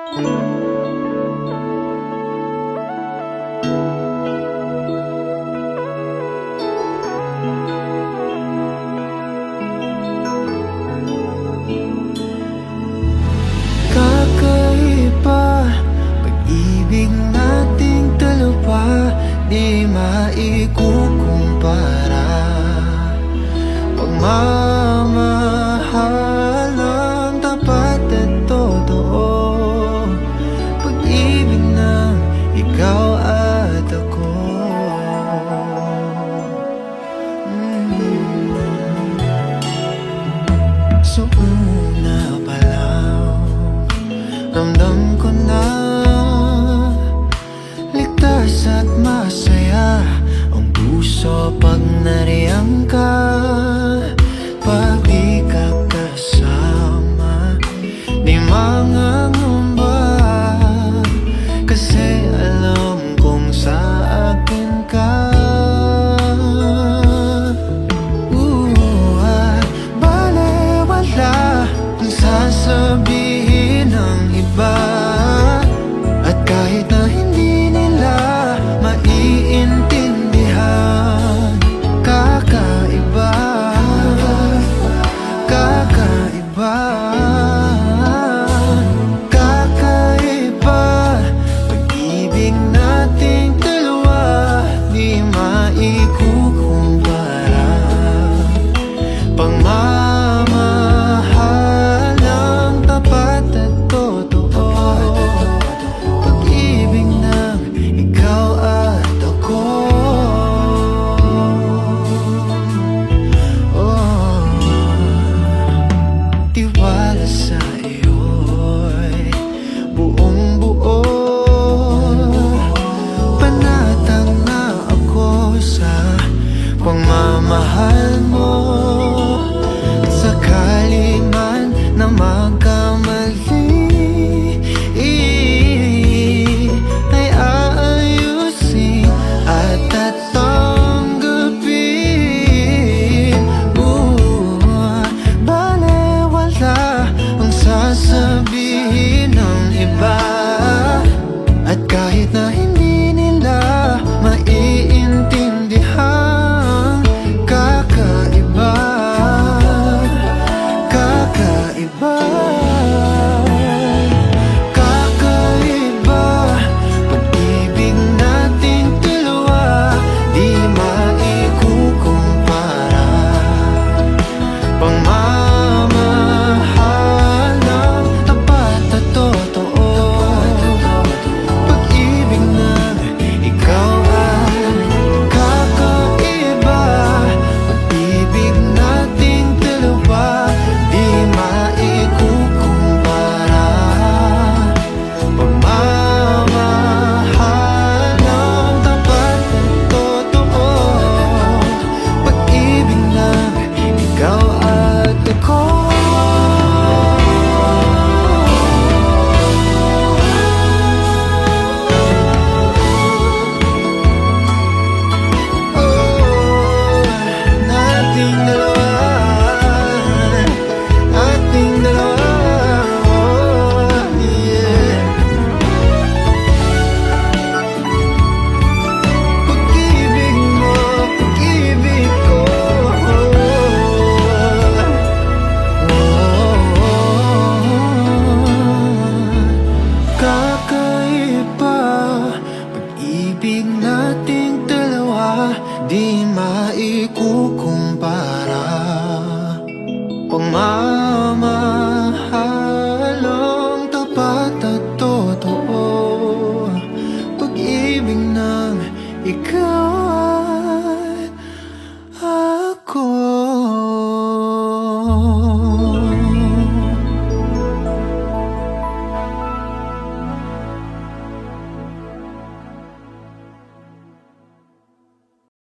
Kakaiba, pag-ibig nating dalawa, di maikukumpara. Pagmamahal ang tapat at totoo, pag-ibig ng ikaw at ako. So una pa lang, ramdam ko na ligtas at masaya ang puso pag nariyang ka. Pag di ka kasama, di mangangamba, kasi alam kong sa akin ka. Balewala ang sasabihin ng iba, at kahit na hindi nila maiintindihan, kakaiba, kakaiba, kakaiba. Pag-ibig nating dalawa, di maikukumpara. Pagmamahal ang tapat at totoo, pag-ibig ng ikaw at ako. Tiwala sa iyo'y buong buo, panatag na ako sa pagmamahal mo. At sakali man na magkamali, ay aayusin at tatanggapin. Balewala ang sasabihin ng iba, at kahit na hindi nila maiintindihan, kakaiba, kakaiba, kakaiba. Pag-ibig nating dalawa, di maikukumpara. Pagmamahal ng tapat at totoo, pag-ibig ng ikaw at kakaiba. Pag-ibig nating dalawa, di maikukumpara. Pagmamahal ng tapat at totoo, pag-ibig ng ikaw at ako. Nating dalawa, ating dalawa, yeah. Pag-ibig mo, pag-ibig ko, kakaiba. Pag-ibig nating dalawa, di maikukumpara.